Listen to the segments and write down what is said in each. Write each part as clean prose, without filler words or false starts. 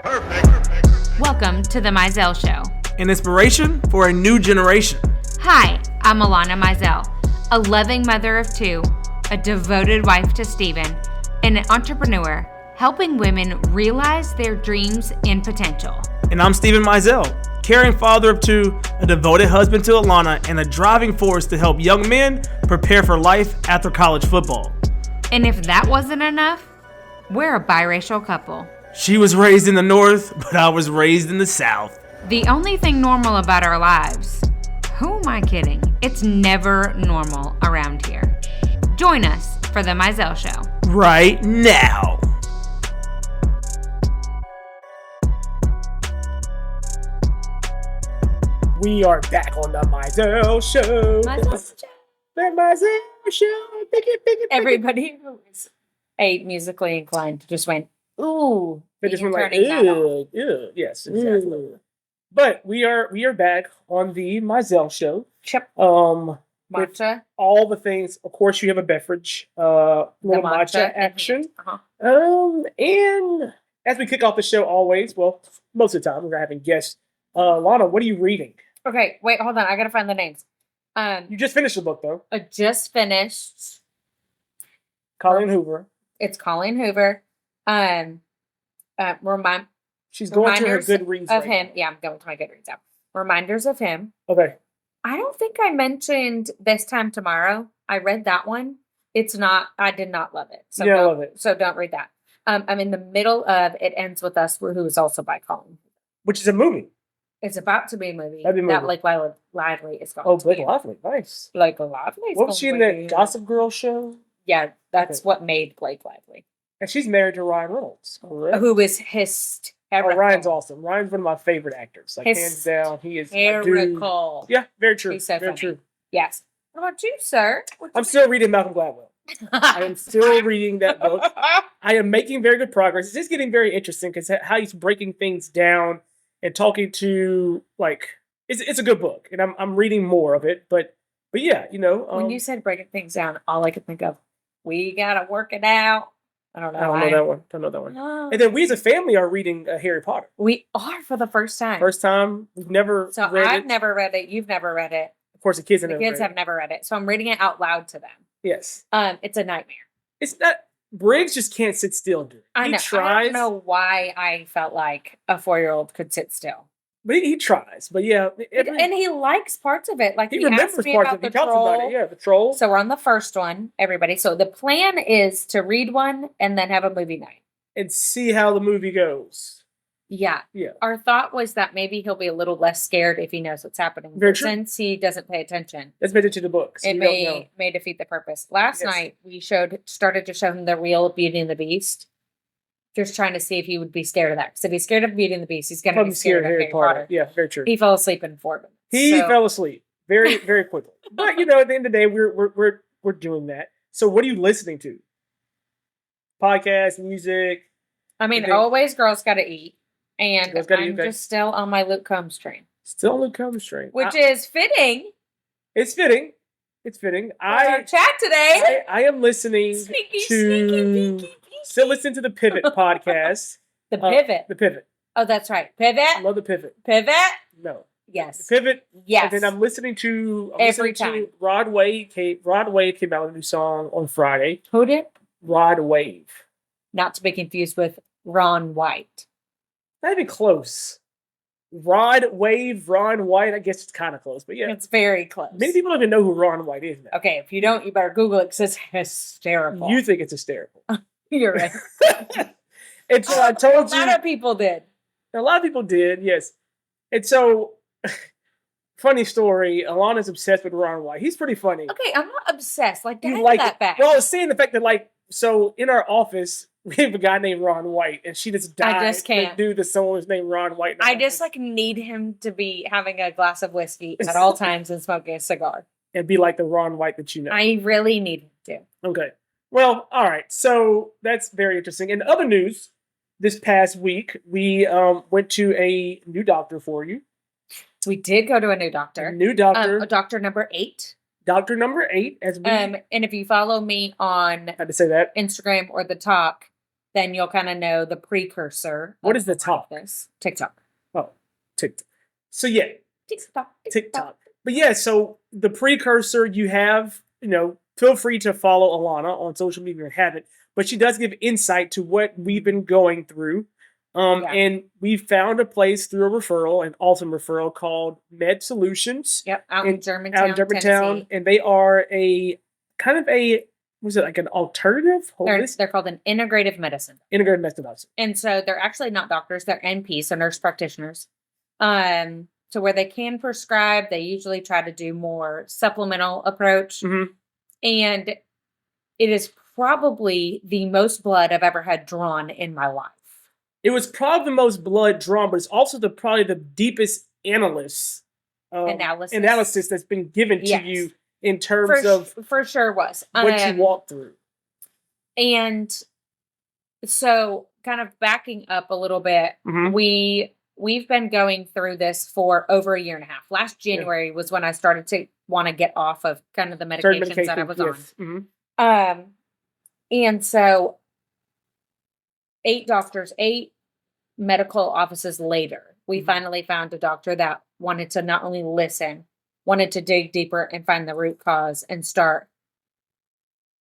Welcome to the Mizell Show. An inspiration for a new generation. Hi, I'm Alana Mizell, a loving mother of two, a devoted wife to Stephen, and an entrepreneur helping women realize their dreams and potential. And I'm Stephen Mizell, caring father of two, a devoted husband to Alana, and a driving force to help young men prepare for life after college football. And if that wasn't enough, we're a biracial couple. She was raised in the North, but I was raised in the South. The only thing normal about our lives. Who am I kidding? It's never normal around here. Join us for the Mizell Show. Right now. We are back on the Mizell Show. The Mizell Show. Everybody who is musically inclined just went, ooh. But this one like, ew. Yes, exactly. But we are back on the Mizell Show. Yep. With Matcha. all the things. Of course, you have a beverage, little matcha action. And as we kick off the show, always, well, most of the time we're having guests. Lana, what are you reading? Okay, wait, hold on. I gotta find the names. You just finished the book, though. I just finished. Colleen Hoover. It's Colleen Hoover. She's going to her Reminders Goodreads of right him. now. Yeah, I'm going to my Goodreads app. Reminders of Him. Okay. I don't think I mentioned This Time Tomorrow. I read that one. I did not love it. So I love it. So don't read that. I'm in the middle of It Ends With Us, who is also by Colleen. Which is a movie. It's about to be a movie That'd be a that movie. Blake Lively is going Oh, to Blake be. Lively. Nice. Blake Lively. What was she in that Gossip Girl show? Yeah, that's Okay. what made Blake Lively. And she's married to Ryan Reynolds. Correct. Who is hysterical. Oh, Ryan's awesome. Ryan's one of my favorite actors. Like, hands down, he is my dude. Hysterical. Yeah, very true. He's so very funny. true. Yes. What about you, sir? I'm still reading Malcolm Gladwell. I am still reading that book. I am making very good progress. It's just getting very interesting because how he's breaking things down and talking to, like, it's a good book, and I'm reading more of it. But yeah, When you said breaking things down, all I could think of, we gotta work it out. I don't know. I don't know that one. Don't know that one. No. And then we as a family are reading Harry Potter. We are for the first time. First time. We've never So read I've it. never read it. You've never read it. Of course, the kids have The never kids read have never read it. So I'm reading it out loud to them. Yes. It's a nightmare. It's not. Briggs just can't sit still, dude. I know. He tries. I don't know why I felt like a 4-year-old could sit still. But he tries. But yeah. And he likes parts of it. Like he he remembers asked me parts about of it. the He talks about troll. it. Yeah, the troll. So we're on the first one, everybody. So the plan is to read one and then have a movie night. And see how the movie goes. Yeah. Yeah. Our thought was that maybe he'll be a little less scared if he knows what's happening. Very But true. since he doesn't pay attention, Let's make it to the books. it may defeat the purpose. Last Yes. night we started to show him the real Beauty and the Beast. Just trying to see if he would be scared of that. Because if he's scared of Beauty and the Beast, he's going to be Probably scared of Harry Potter. Yeah, very true. He fell asleep in 4 minutes. He So- fell asleep very, very quickly. But at the end of the day, we're doing that. So what are you listening to? Podcast, music. I mean, Okay. always girls got to eat. And Girls Gotta Eat, I'm okay. just still on my Luke Combs train. Still on the Combs train. Which is fitting It's fitting. It's fitting. for our I chat today. am listening Sneaky, to sneaky. still listen to the Pivot podcast. The pivot. The Pivot. Oh, that's right. I Pivot. love the Pivot. Pivot. No. Yes. The Pivot. Yes. And then I'm listening to Every time. Rod Wave came out with a new song on Friday. Who did? Rod Wave. Not to be confused with Ron White. Not even close. Rod Wave, Ron White. I guess it's kind of close, but yeah. It's very close. Many people don't even know who Ron White is now. Okay, if you don't, you better Google it because it's hysterical. You think it's hysterical. You're right. And so I told A you. lot of people did. A lot of people did, yes. And so, funny story. Alana's obsessed with Ron White. He's pretty funny. Okay, I'm not obsessed. Like, You dial like that it. back. Well, I was saying the fact that, so in our office, we have a guy named Ron White, and she just died. I just can't. to do the someone's named Ron White. in the I just office need him to be having a glass of whiskey at all times and smoking a cigar. and be like the Ron White that you know. I really need him to. Okay. Well, all right. So that's very interesting. In other news, this past week, we went to a new doctor for you. We did go to a new A doctor. new doctor. Doctor number 8. Doctor number 8, as we And if you follow me on had to say that. Instagram or the talk, then you'll kind of know the precursor. What of is the a lot of talk? This TikTok. Oh, TikTok. So yeah, TikTok. TikTok. But yeah, so the precursor you have, feel free to follow Alana on social media and have it. But she does give insight to what we've been going through. Yeah. And we found a place through a referral, an awesome referral called Med Solutions. Yep, out in in Germantown, Tennessee. And they are a kind of was it like an alternative? They're called an integrative medicine. Integrative medicine. And so they're actually not doctors, they're NPs, so nurse practitioners. So where they can prescribe, they usually try to do more supplemental approach. Mhm. And it is probably the most blood I've ever had drawn in my life. It was probably the most blood drawn, but it's also probably the deepest analysis that's been given to you in terms of for sure was what you walked through. And so kind of backing up a little bit, we've been going through this for over a year and a half. Last January was when I started to want to get off of kind of the medications that I was on. Mm-hmm. And so 8 medical offices later, we finally found a doctor that wanted to not only listen, wanted to dig deeper and find the root cause and start.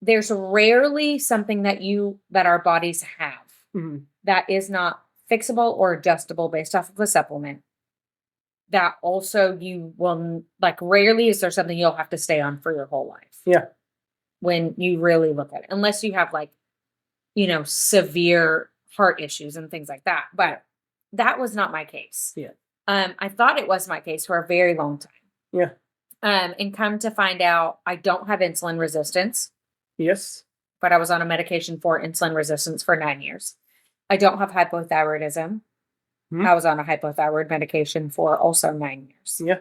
There's rarely something that our bodies have that is not fixable or adjustable based off of a supplement. That also you will, like, rarely is there something you'll have to stay on for your whole life. Yeah. When you really look at it, unless you have severe heart issues and things like that. But that was not my case. Yeah. I thought it was my case for a very long time. Yeah. And come to find out, I don't have insulin resistance. Yes. But I was on a medication for insulin resistance for 9 years. I don't have hypothyroidism. I was on a hypothyroid medication for also 9 years. Yeah.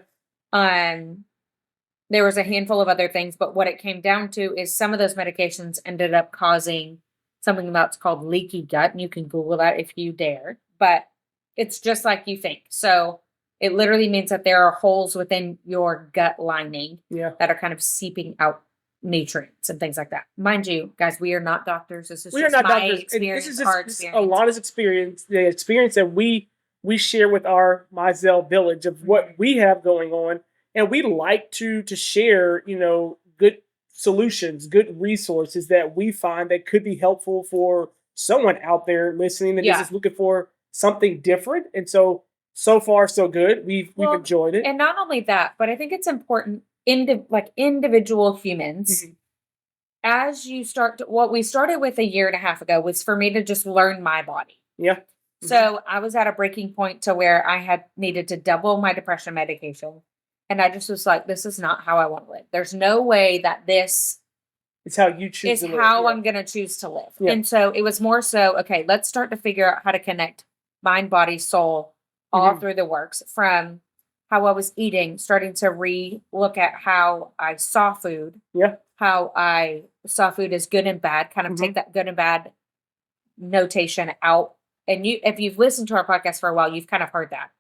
There was a handful of other things, but what it came down to is some of those medications ended up causing something that's called leaky gut. And you can Google that if you dare, but it's just like you think. So it literally means that there are holes within your gut lining that are kind of seeping out nutrients and things like that. Mind you, guys, we are not doctors. This is just my experience. This is just a lot of experience, the experience that we share with our Mizell village of what we have going on. And we like to share, good solutions, good resources that we find that could be helpful for someone out there listening that is just looking for something different. And so far, so good. We've enjoyed it. And not only that, but I think it's important individual humans, as you start to, what we started with a year and a half ago was for me to just learn my body. Yeah. So I was at a breaking point to where I had needed to double my depression medication. And I just was like, this is not how I want to live. There's no way that this is how you choose to live. I'm going to choose to live. Yeah. And so it was more so, okay, let's start to figure out how to connect mind, body, soul, all through the works, from how I was eating, starting to re-look at how I saw food, how I saw food as good and bad, kind of take that good and bad notation out. And if you've listened to our podcast for a while, you've kind of heard that.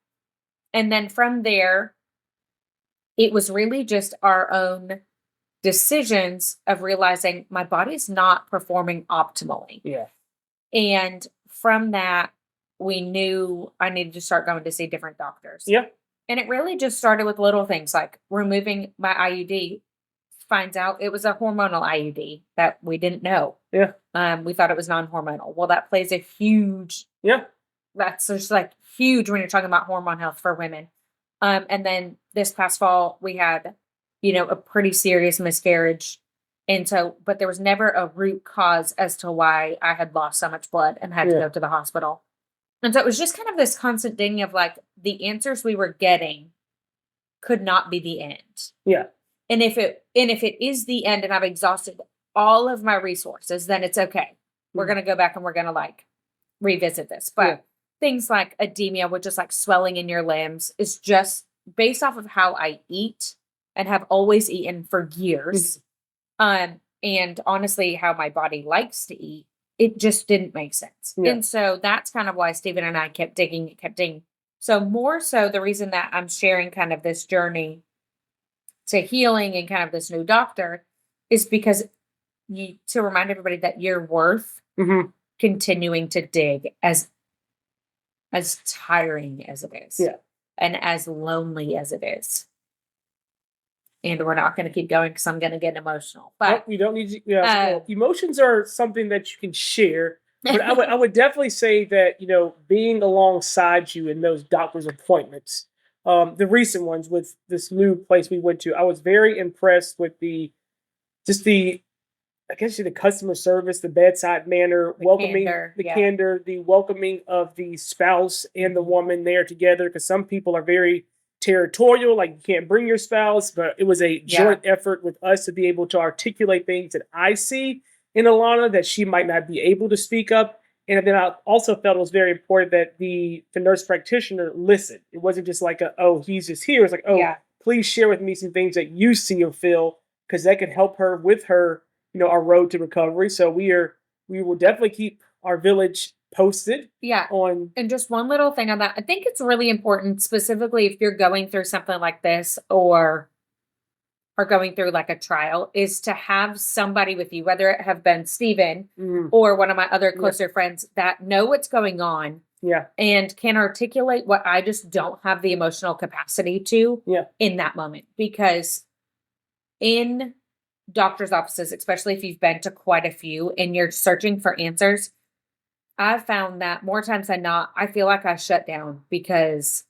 And then from there, it was really just our own decisions of realizing my body's not performing optimally. Yeah. And from that, we knew I needed to start going to see different doctors. Yeah. And it really just started with little things like removing my IUD. Finds out it was a hormonal IUD that we didn't know. Yeah. We thought it was non-hormonal. Well, that plays a huge. Yeah. That's just huge when you're talking about hormone health for women. And then this past fall, we had, a pretty serious miscarriage. And so, but there was never a root cause as to why I had lost so much blood and had to go to the hospital. And so it was just kind of this constant thing of the answers we were getting could not be the end. Yeah. And if it is the end and I've exhausted all of my resources, then it's okay. We're going to go back and we're going to revisit this. But things like edema, which is swelling in your limbs, is just based off of how I eat and have always eaten for years. And honestly, how my body likes to eat, it just didn't make sense. Yeah. And so that's kind of why Stephen and I kept digging. So more so the reason that I'm sharing kind of this journey to healing and kind of this new doctor is because to remind everybody that your worth continuing to dig as tiring as it is. Yeah. And as lonely as it is. And we're not going to keep going because I'm going to get emotional. But Nope, you don't need to. Yeah, well, emotions are something that you can share. But I would definitely say that being alongside you in those doctor's appointments, the recent ones with this new place we went to, I was very impressed with the I guess the customer service, the bedside manner, welcoming candor, the yeah. candor, the welcoming of the spouse and the woman there together. Because some people are very territorial, like you can't bring your spouse, but it was a joint effort with us to be able to articulate things that I see in Alana that she might not be able to speak up. And then I also felt it was very important that the nurse practitioner listened. It wasn't just like he's just here. It's like, please share with me some things that you see or feel, because that could help her with her, our road to recovery. So we will definitely keep our village posted. Yeah. And just one little thing on that. I think it's really important, specifically if you're going through something like this or are going through like a trial, is to have somebody with you, whether it have been Steven or one of my other closer friends that know what's going on. Yeah. And can articulate what I just don't have the emotional capacity to in that moment. Because in doctor's offices, especially if you've been to quite a few and you're searching for answers, I've found that more times than not, I feel like I shut down because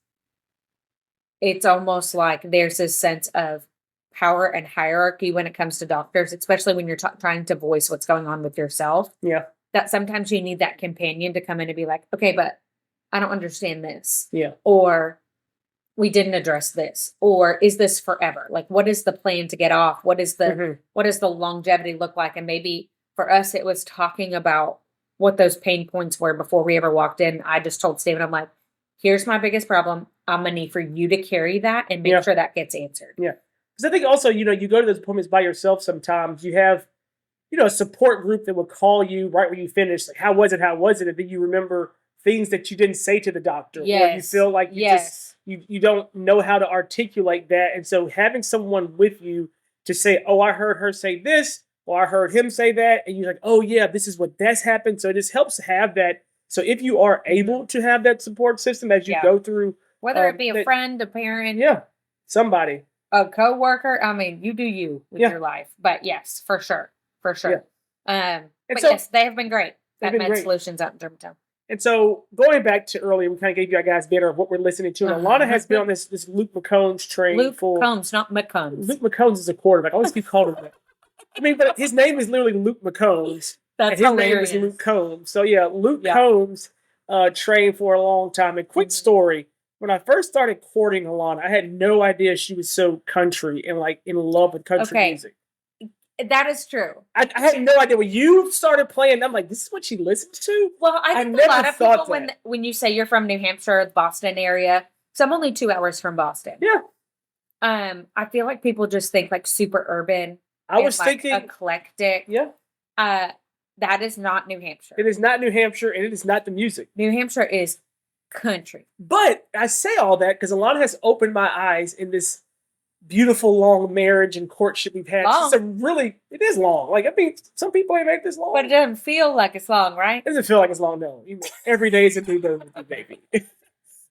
it's almost like there's this sense of power and hierarchy when it comes to doctors, especially when you're trying to voice what's going on with yourself. Yeah. That sometimes you need that companion to come in and be like, okay, but I don't understand this. Yeah. Or we didn't address this. Or is this forever? Like, what is the plan to get off? What is the what does the longevity look like? And maybe for us, it was talking about what those pain points were before we ever walked in. I just told Steven, I'm like, here's my biggest problem. I'm going to need for you to carry that and make sure that gets answered. Yeah. Because I think also, you go to those appointments by yourself sometimes. You have, a support group that will call you right when you finish. Like, how was it? How was it? And then you remember things that you didn't say to the doctor. Yes. Or you feel like you don't know how to articulate that. And so having someone with you to say, oh, I heard her say this, or I heard him say that. And you're like, oh, yeah, this is that's happened. So it just helps to have that. So if you are able to have that support system as you go through. Whether it be a friend, a parent. Yeah, somebody. A coworker. I mean, you do you with your life. But yes, for sure. For sure. Yeah. But yes, they have been great at Med great. Solutions out in Germantown. And so going back to earlier, we kind of gave you guys better of what we're listening to. And Alana has been on this Luke McCombs train. Luke Combs, not McCombs. Luke McCombs is a quarterback. I always keep calling him that. I mean, but his name is literally Luke McCombs. That's and his hilarious. name is Luke Combs. So yeah, Luke Combs trained for a long time. And quick story, when I first started courting Alana, I had no idea she was so country and like in love with country music. That is true. I had no idea. When you started playing, I'm like, this is what she listens to? Well, I think a lot of people, when you say you're from New Hampshire, the Boston area, so I'm only 2 hours from Boston. Yeah. I feel like people just think like super urban. I was thinking eclectic. Yeah. That is not New Hampshire. It is not New Hampshire, and it is not the music. New Hampshire is country. But I say all that because Alana has opened my eyes in this beautiful long marriage and courtship we've had. It is long. Like, I mean, some people ain't make this long. But it doesn't feel like it's long, right? It doesn't feel like it's long, no. Every day is a new day with you, baby.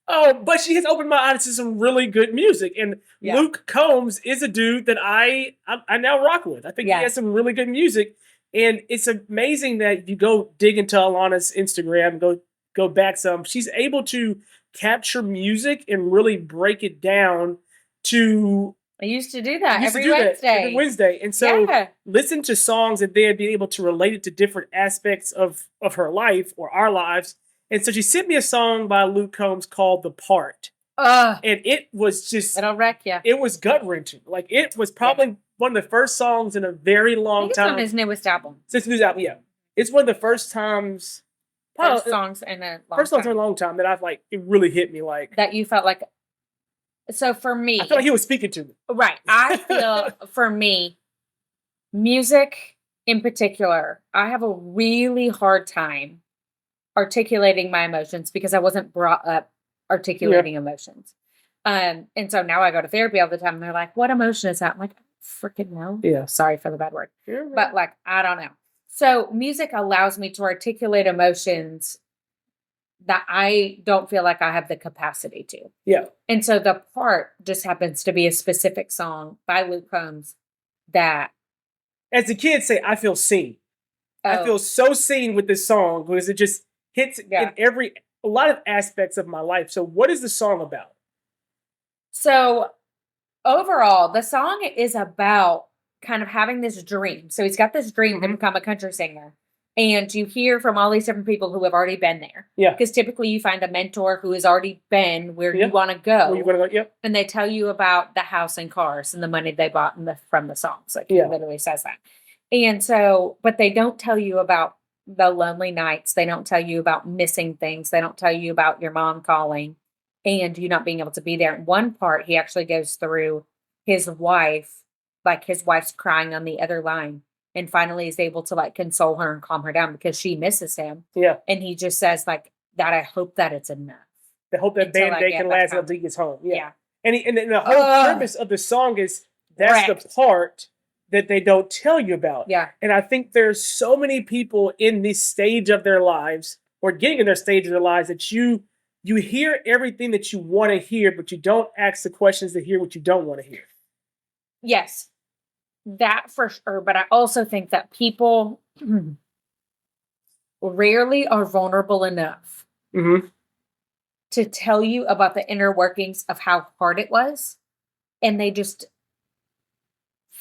But she has opened my eyes to some really good music. And Luke Combs is a dude that I now rock with. I think he has some really good music. And it's amazing that you go dig into Alana's Instagram, go back some. She's able to capture music and really break it down to... I used to do that every Wednesday. And so listen to songs and then be able to relate it to different aspects of her life or our lives. And so she sent me a song by Luke Combs called The Part. And it was just... It'll wreck you. It was gut-wrenching. Like, it was probably one of the first songs in a very long time. It's on his newest album. Since his album, yeah. It's one of the first times... First songs in a long time that I've, like, it really hit me, like... That you felt like... So for me... I feel like he was speaking to me. Right. I feel, for me, music in particular, I have a really hard time articulating my emotions because I wasn't brought up articulating emotions. And so now I go to therapy all the time and they're like, what emotion is that? I'm like, I don't freaking know. Yeah. Sorry for the bad word. But like, I don't know. So music allows me to articulate emotions that I don't feel like I have the capacity to. Yeah. And so the part just happens to be a specific song by Luke Combs that, As the kids say, I feel seen. I oh, feel so seen with this song because it just hits yeah. in a lot of aspects of my life. So what is the song about? So overall, the song is about kind of having this dream. So he's got this dream to Mhm. become a country singer. And you hear from all these different people who have already been there. Yeah. Because typically you find a mentor who has already been where Yeah. you want to Where go. you gonna go? Yep. And they tell you about the house and cars and the money they bought from the songs. Like Yeah. he literally says that. And so, but they don't tell you about the lonely nights. They don't tell you about missing things. They don't tell you about your mom calling and you not being able to be there. In one part, he actually goes through his wife, like his wife's crying on the other line. And finally is able to like console her and calm her down because she misses him. Yeah. And he just says like that, I hope that it's enough. I hope that Until I band-aid get can back last home. until he gets home. Yeah. Yeah. And the whole Ugh. premise of the song is that's the Wrecked. part that they don't tell you about. Yeah. And I think there's so many people in this stage of their lives or getting in their stage of their lives that you hear everything that you want to hear, but you don't ask the questions to hear what you don't want to hear. Yes, that for sure. But I also think that people rarely are vulnerable enough Mm-hmm. to tell you about the inner workings of how hard it was. And they just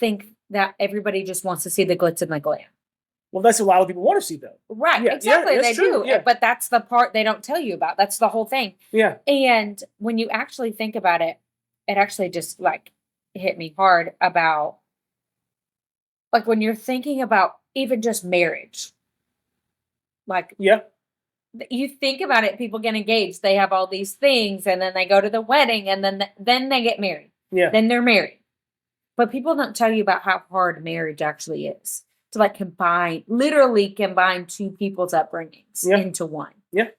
think that everybody just wants to see the glitz and the glam. Well, that's what a lot of people want to see, though. Right, Yeah, exactly. that's They true, do. yeah. But that's the part they don't tell you about. That's the whole thing. Yeah. And when you actually think about it, it actually just like hit me hard about like when you're thinking about even just marriage. Like Yeah. you think about it, people get engaged, they have all these things, and then they go to the wedding, and then they get married. Yeah. Then they're married. But people don't tell you about how hard marriage actually is to like literally combine two people's upbringings Yeah. into one. Yeah.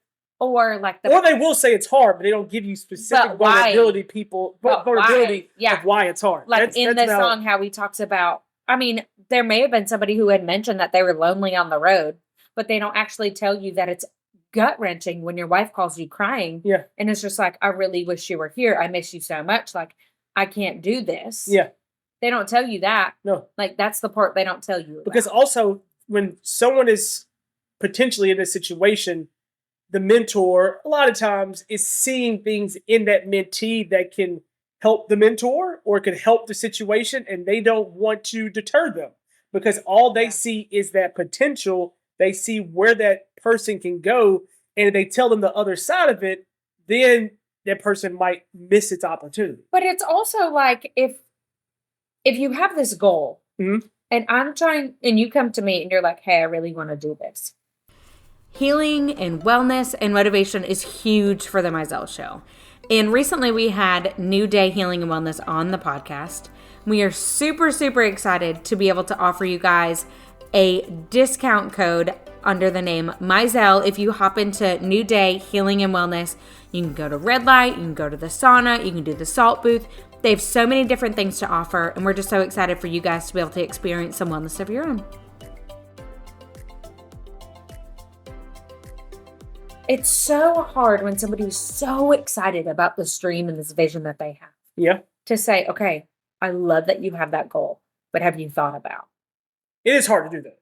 Or like Or they will say it's hard, but they don't give you specific But why? vulnerability Yeah. of why it's hard. like in the now- song, how he talks about, I mean, there may have been somebody who had mentioned that they were lonely on the road, but they don't actually tell you that it's gut wrenching when your wife calls you crying. Yeah. And it's just like, I really wish you were here. I miss you so much. Like, I can't do this. Yeah. They don't tell you that. No. Like, that's the part they don't tell you about. Because also, when someone is potentially in this situation, the mentor, a lot of times, is seeing things in that mentee that can help the mentor or can help the situation, and they don't want to deter them because all they Yeah. see is that potential. They see where that person can go, and if they tell them the other side of it, then that person might miss its opportunity. But it's also like if you have this goal Mhm. and I'm trying and you come to me and you're like, hey, I really want to do this. Healing and wellness and motivation is huge for the Mizell Show. And recently we had New Day Healing and Wellness on the podcast. We are super, super excited to be able to offer you guys a discount code under the name Mizell. If you hop into New Day Healing and Wellness, you can go to Red Light, you can go to the sauna, you can do the salt booth. They have so many different things to offer, and we're just so excited for you guys to be able to experience some wellness of your own. It's so hard when somebody's so excited about this dream and this vision that they have Yeah. to say, okay, I love that you have that goal, but have you thought about? It is hard to do that.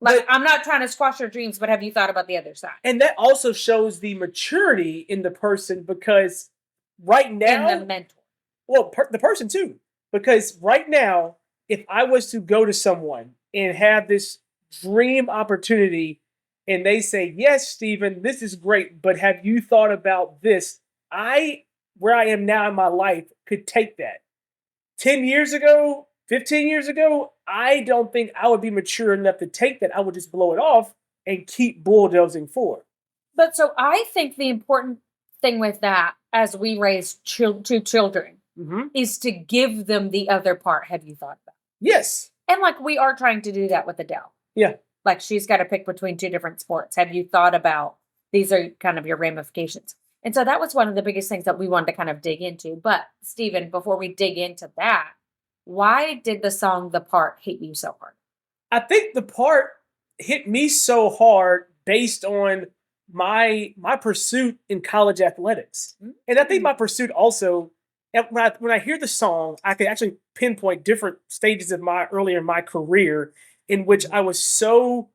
Like, I'm not trying to squash your dreams, but have you thought about the other side? And that also shows the maturity in the person because right now, And the mentor. well, the person too, because right now, if I was to go to someone and have this dream opportunity and they say, yes, Stephen, this is great, but have you thought about this? Where I am now in my life, could take that. 10 years ago, 15 years ago, I don't think I would be mature enough to take that. I would just blow it off and keep bulldozing forward. But so I think the important thing with that, as we raise two children, Mm-hmm. is to give them the other part. Have you thought about? Yes. And like we are trying to do that with Adele. Yeah. Like she's got to pick between two different sports. Have you thought about these are kind of your ramifications? And so that was one of the biggest things that we wanted to kind of dig into. But Stephen, before we dig into that, why did the song The Part hit you so hard? I think the part hit me so hard based on my pursuit in college athletics. And I think Mm. my pursuit also, and when I hear the song, I can actually pinpoint different stages of my earlier in my career in which I was so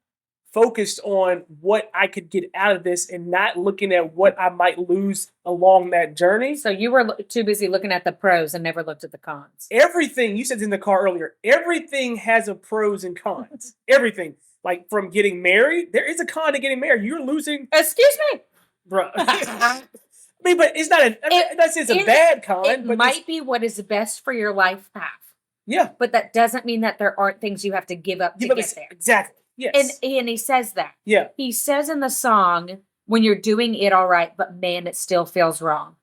focused on what I could get out of this and not looking at what I might lose along that journey. So you were too busy looking at the pros and never looked at the cons. Everything you said in the car earlier, everything has a pros and cons. Everything. Like from getting married, there is a con to getting married. You're losing, Excuse me. bro. I mean, but it's not a. I'm not saying it's a bad con, It but might be what is best for your life path, yeah, but that doesn't mean that there aren't things you have to give up to give up get there. exactly. Yes, And he says that. yeah, He says in the song, when you're doing it all right, but man, it still feels wrong.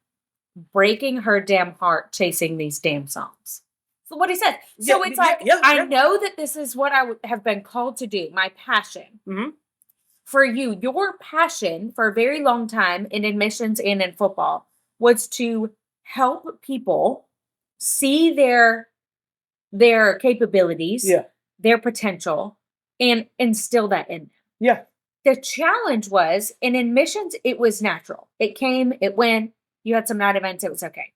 Breaking her damn heart chasing these damn songs. So what he said. So Yeah, it's yeah, like, yeah, I yeah. know that this is what I have been called to do, my passion. Mhm. For you, your passion for a very long time in admissions and in football was to help people see their capabilities, yeah, their potential, and instill that in them. yeah. The challenge was in admissions, it was natural. It came, it went, you had some night events, it was okay.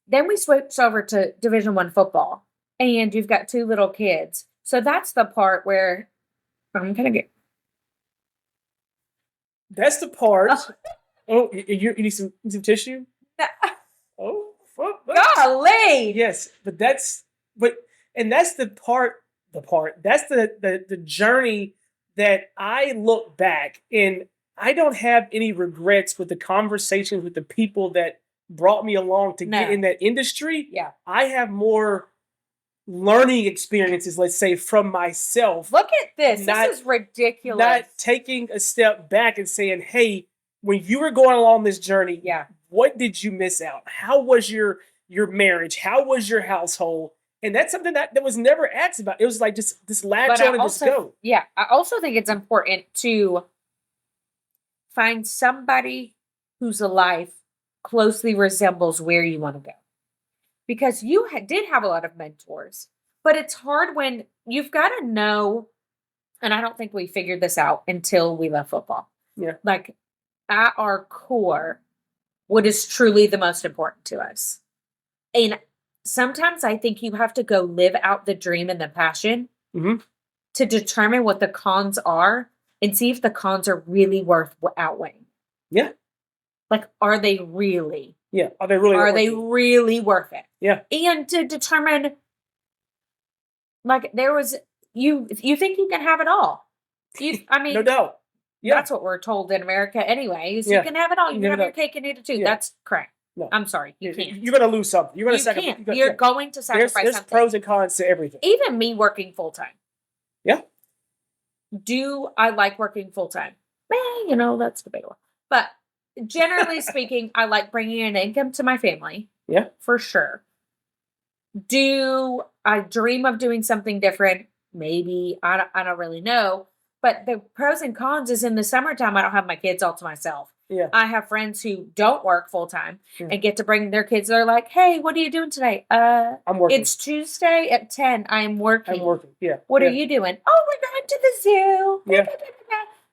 Then we switched over to Division One football, and you've got two little kids. So that's the part where I'm gonna get That's the part. Oh, you need some tissue. Oh, fuck. golly. Yes, but that's the part. That's the journey that I look back and I don't have any regrets with the conversations with the people that brought me along to get No. in that industry. Yeah. I have more learning experiences, let's say, from myself, Look at this. Not- This is ridiculous. not taking a step back and saying, "Hey, when you were going along this journey, yeah. what did you miss out? How was your marriage? How was your household?" And that's something that was never asked about. It was like just latch But on and just go. Yeah. I also think it's important to find somebody whose life closely resembles where you want to go. Because you did have a lot of mentors, but it's hard when you've got to know, and I don't think we figured this out until we left football. Yeah. Like at our core, what is truly the most important to us. And sometimes I think you have to go live out the dream and the passion Mhm. to determine what the cons are and see if the cons are really worth outweighing. Yeah. Like, are they really? Yeah. Are they really? Are they really worth it? Yeah. And to determine, like, there was you think you can have it all. I mean, No doubt. Yeah. that's what we're told in America, anyways. Yeah. You can have it all. You You can have have it your cake and eat it too. Yeah. That's correct. No. I'm sorry, you can't. You're gonna lose something. You're gonna You sacrifice. can't. You're going to There's sacrifice something. pros and cons to everything. Even me working full time. Yeah. Do I like working full time? That's debatable. But generally speaking, I like bringing in income to my family. Yeah. For sure. Do I dream of doing something different? Maybe. I don't really know. But the pros and cons is in the summertime, I don't have my kids all to myself. Yeah. I have friends who don't work full time Yeah. and get to bring their kids. They're like, "Hey, what are you doing today?" I'm working. It's Tuesday at 10. I'm working. I'm working. Yeah. What yeah. are you doing? Oh, we're going to the zoo. Yeah.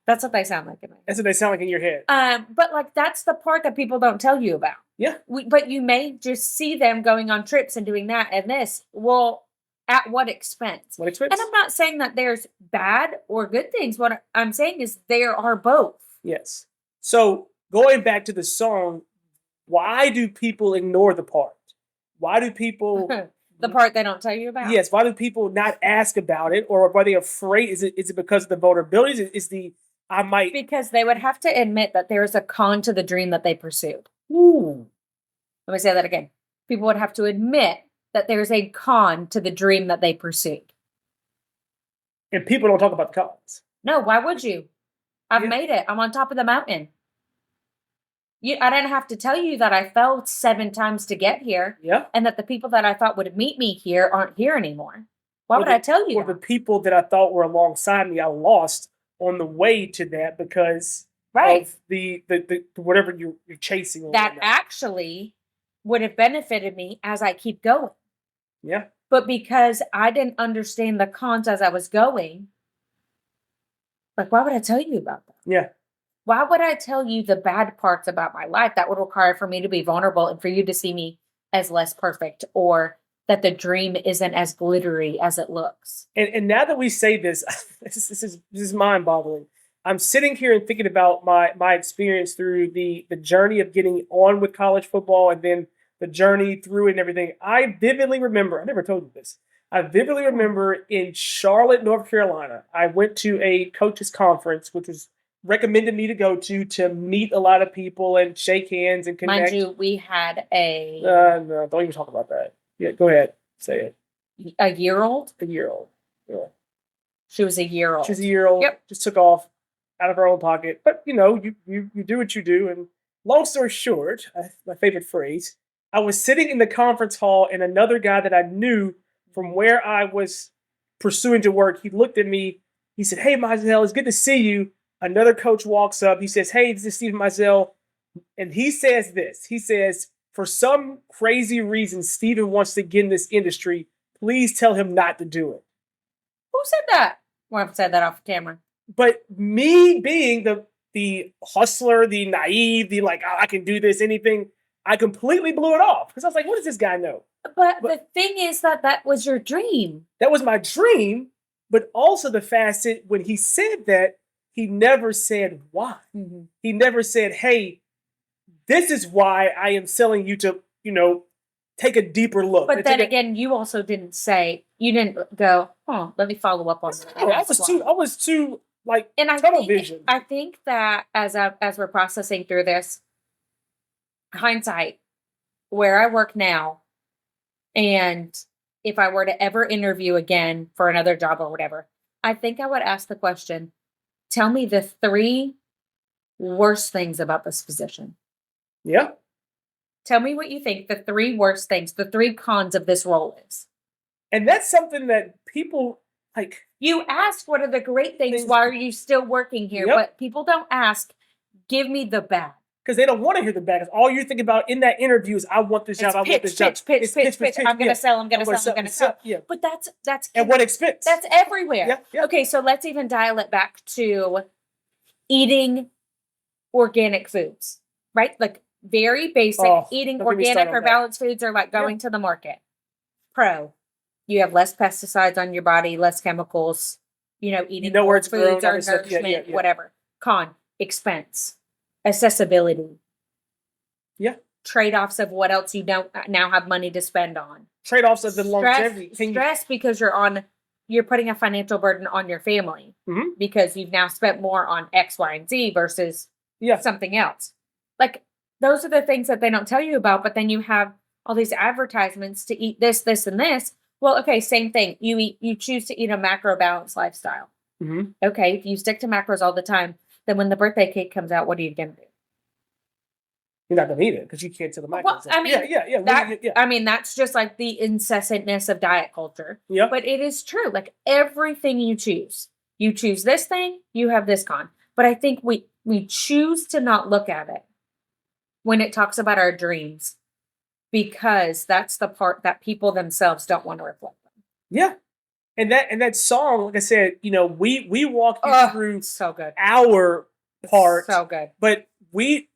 That's what they sound like in my That's what they sound like in your head. But like that's the part that people don't tell you about. Yeah. But you may just see them going on trips and doing that and this. Well, at what expense? What expense? And I'm not saying that there's bad or good things. What I'm saying is there are both. Yes. So going back to the song, why do people ignore the part? Why do people? The part they don't tell you about. Yes. Why do people not ask about it, or are they afraid? Is it because of the vulnerabilities? Is the I might? Because they would have to admit that there is a con to the dream that they pursued. Ooh. Let me say that again. People would have to admit that there's a con to the dream that they pursued. And people don't talk about the cons. No, why would you? I've Yeah. made it. I'm on top of the mountain. I didn't have to tell you that I fell 7 times to get here Yeah. and that the people that I thought would meet me here aren't here anymore. Why Or would the- I tell you Or the that? people that I thought were alongside me, I lost on the way to that because Right. of the whatever you're chasing. Or That whatnot. actually would have benefited me as I keep going. Yeah. But because I didn't understand the cons as I was going, Like, why would I tell you about that? Yeah. Why would I tell you the bad parts about my life? That would require for me to be vulnerable and for you to see me as less perfect or that the dream isn't as glittery as it looks. And now that we say this, this is mind boggling. I'm sitting here and thinking about my experience through the journey of getting on with college football and then the journey through it and everything. I vividly remember, I never told you this. I vividly remember in Charlotte, North Carolina, I went to a coaches conference, which was recommended me to go to meet a lot of people and shake hands and Mind connect. you, we had a No, don't even talk about that. Yeah, go ahead. Say it. a year old. A year old. Yeah. She was a year old. She was a year old. Yep. Just took off out of her own pocket. But you do what you do. And long story short, my favorite phrase. I was sitting in the conference hall, and another guy that I knew from where I was pursuing to work, he looked at me. He said, "Hey, Mizell, it's good to see you." Another coach walks up. He says, "Hey, this is Steven Mizell," and he says this. He says, "For some crazy reason, Steven wants to get in this industry. Please tell him not to do it." Who said that? Well, I've said that off camera. But me being the hustler, the naive, the like, I can do this, anything, I completely blew it off because I was like, what does this guy know? But the thing is that was your dream. That was my dream, but also the facet when he said that, he never said why. Mm-hmm. He never said, "Hey, this is why I am selling you to, take a deeper look." But then again, you also didn't say, you didn't go, "Oh, let me follow up on that." No, I was too like and tunnel vision. I think that as we're processing through this hindsight, where I work now, and if I were to ever interview again for another job or whatever, I think I would ask the question, tell me the 3 worst things about this position. Yeah. Tell me what you think the 3 worst things, the 3 cons of this role is. And that's something that people like. You asked what are the great things, why are you still working here? Yep. But people don't ask, give me the bad. Because they don't want to hear the bad. All you think about in that interview is, I want this job, I want this job. Pitch. I'm going to sell, I'm going to sell. Yeah. But that's At what expense? That's everywhere. Yeah. Okay, so let's even dial it back to eating organic foods, right? Like very basic, eating organic or balanced foods are like going to the market. Pro, you have less pesticides on your body, less chemicals, eating where it's foods grown, or nourishment, whatever. Con, expense, accessibility. Yeah. Trade-offs of what else you don't now have money to spend on. Trade-offs of the longevity. Stress because you're putting a financial burden on your family because you've now spent more on X, Y, and Z versus something else. Like, those are the things that they don't tell you about, but then you have all these advertisements to eat this, this, and this. Well, okay, same thing. You choose to eat a macro balanced lifestyle. Mm-hmm. Okay, if you stick to macros all the time, then when the birthday cake comes out, what are you going to do? You're not going to eat it because you can't tell the macros. Well, I mean, yeah. I mean, that's just like the incessantness of diet culture. Yeah. But it is true. Like everything you choose this thing, you have this con. But I think we choose to not look at it when it talks about our dreams because that's the part that people themselves don't want to reflect on. Yeah. And that song, like I said, we walk you through so good. Our part. So good. But we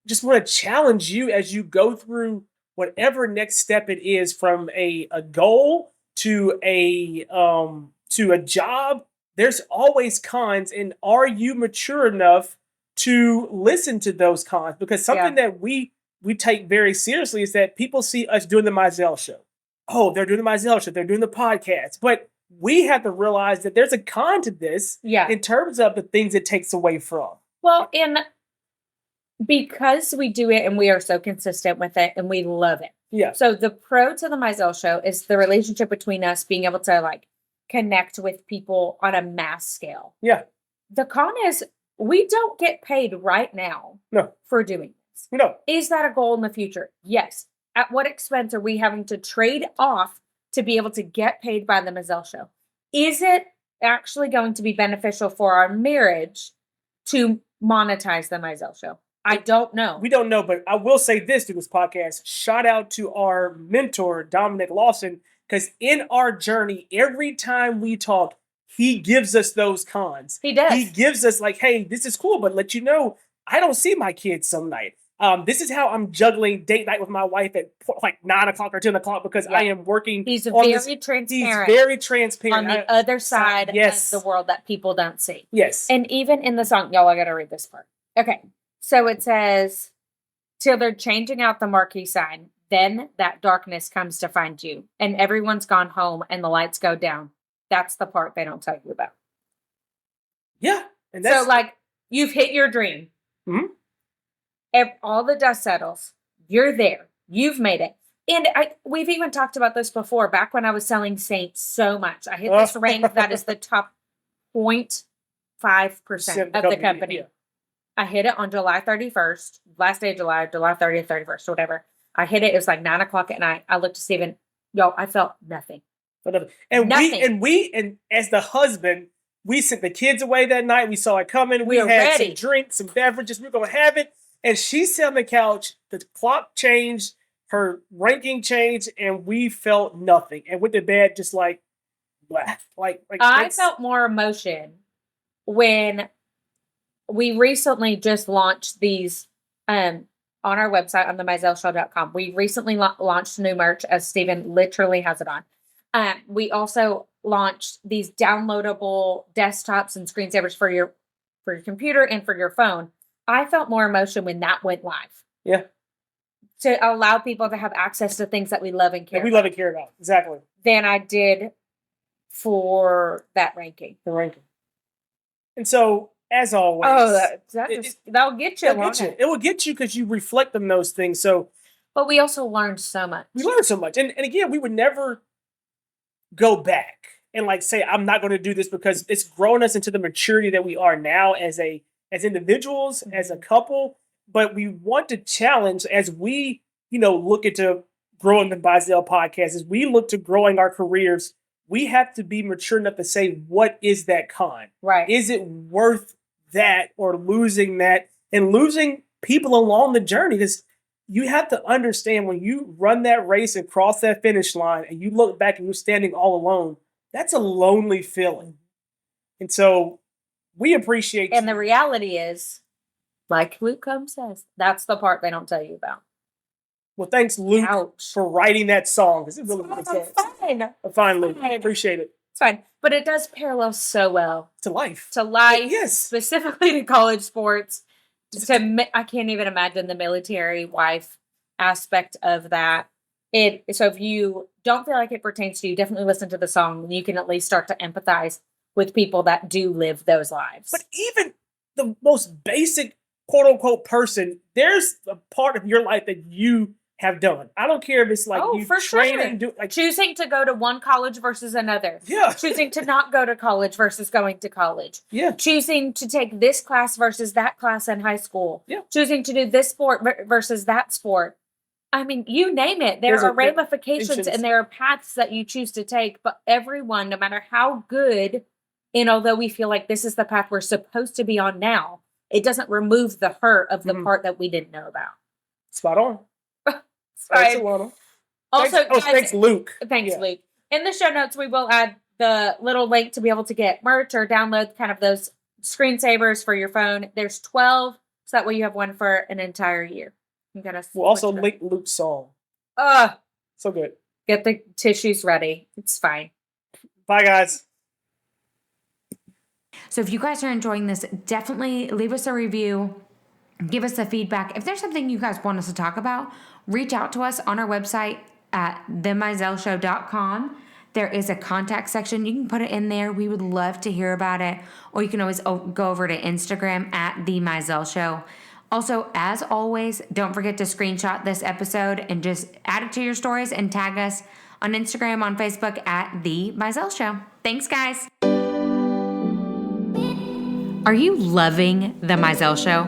just want to challenge you as you go through whatever next step it is, from a goal to a job. There's always cons, and are you mature enough to listen to those cons? Because something that we take very seriously is that people see us doing the Mizell Show. Oh, they're doing the Mizell Show. They're doing the podcast. But we have to realize that there's a con to this in terms of the things it takes away from. Well, and because we do it and we are so consistent with it and we love it. Yeah. So the pro to the Mizell Show is the relationship between us being able to like connect with people on a mass scale. Yeah. The con is we don't get paid right now for doing this. No. Is that a goal in the future? Yes. At what expense are we having to trade off to be able to get paid by the Mizell Show? Is it actually going to be beneficial for our marriage to monetize the Mizell Show? I don't know. We don't know, but I will say this through this podcast. Shout out to our mentor, Dominic Lawson, because in our journey, every time we talk, he gives us those cons. He does. He gives us like, hey, this is cool, but let you know, I don't see my kids some night. This is how I'm juggling date night with my wife at like 9 o'clock or 10 o'clock because I am working. He's on very this. transparent. He's very transparent. On the other side yes. of the world that people don't see. Yes. And even in the song, y'all, I got to read this part. Okay. So it says, till they're changing out the marquee sign, then that darkness comes to find you, and everyone's gone home and the lights go down. That's the part they don't tell you about. Yeah. And that's, so like you've hit your dream. Mm-hmm. If all the dust settles, you're there. You've made it. And we've even talked about this before, back when I was selling Saints so much. I hit this rank that is the top 0.5% of the company. Yeah. I hit it on July 31st, last day of July 30th, 31st, whatever. I hit it. It was like 9 o'clock at night. I looked to Steven. Yo, I felt nothing. And as the husband, we sent the kids away that night. We saw it coming. We had ready. Some drinks, some beverages. We're going to have it. And she sat on the couch. The clock changed. Her ranking changed. And we felt nothing. And went to bed just like, blah. I felt more emotion when we recently just launched these on our website on the MyZellShow.com. We recently launched new merch, as Steven literally has it on. We also launched these downloadable desktops and screensavers for your computer and for your phone. I felt more emotion when that went live. Yeah. To allow people to have access to things that we love and care about. We love and care about. Exactly. Than I did for that ranking. The ranking. And so, as always. That'll get you. It will get you because you reflect on those things. So, but we also learned so much. We learned so much. And again, we would never go back and like say, I'm not going to do this, because it's grown us into the maturity that we are now as individuals, as a couple. But we want to challenge as we, look into growing the Mizell podcast, as we look to growing our careers, we have to be mature enough to say, what is that con? Right. Is it worth that or losing that and losing people along the journey? Because you have to understand, when you run that race and cross that finish line and you look back and you're standing all alone, that's a lonely feeling. And so we appreciate And the reality is, like Luke Combs says, that's the part they don't tell you about. Well, thanks, Luke, for writing that song. It's really fine. Fine, Luke. I appreciate it. It's fine. But it does parallel so well. To life. Yes. Specifically to college sports. I can't even imagine the military wife aspect of that. So if you don't feel like it pertains to you, definitely listen to the song, and you can at least start to empathize with people that do live those lives. But even the most basic, quote unquote, person, there's a part of your life that you have done. I don't care if it's like you train and do like choosing to go to one college versus another. Yeah. Choosing to not go to college versus going to college. Yeah. Choosing to take this class versus that class in high school. Yeah. Choosing to do this sport versus that sport. I mean, you name it. There are ramifications and there are paths that you choose to take, but everyone, no matter how good, and although we feel like this is the path we're supposed to be on now, it doesn't remove the hurt of the part that we didn't know about. Spot on. Thanks, Alana. Also, thanks, Luke. Thanks, Luke. In the show notes, we will add the little link to be able to get merch or download kind of those screensavers for your phone. There's 12, so that way you have one for an entire year. We'll also link Luke's song. So good. Get the tissues ready. It's fine. Bye, guys. So if you guys are enjoying this, definitely leave us a review. Give us the feedback. If there's something you guys want us to talk about, reach out to us on our website at themizellshow.com. There is a contact section. You can put it in there. We would love to hear about it. Or you can always go over to Instagram at The Mizell Show. Also, as always, don't forget to screenshot this episode and just add it to your stories and tag us on Instagram, on Facebook at The Mizell Show. Thanks, guys. Are you loving The Mizell Show?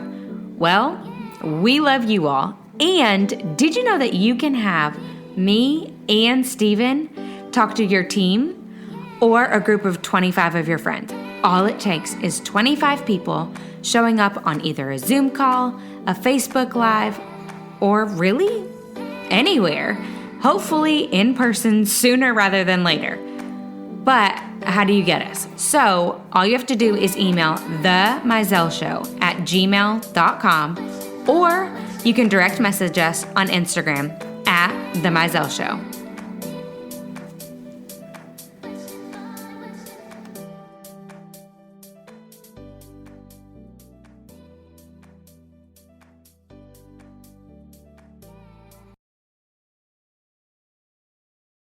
Well, we love you all. And did you know that you can have me and Steven talk to your team or a group of 25 of your friends? All it takes is 25 people showing up on either a Zoom call, a Facebook Live, or really anywhere, hopefully in person sooner rather than later. But how do you get us? So all you have to do is email themizellshow@gmail.com, or you can direct message us on Instagram @themizellshow.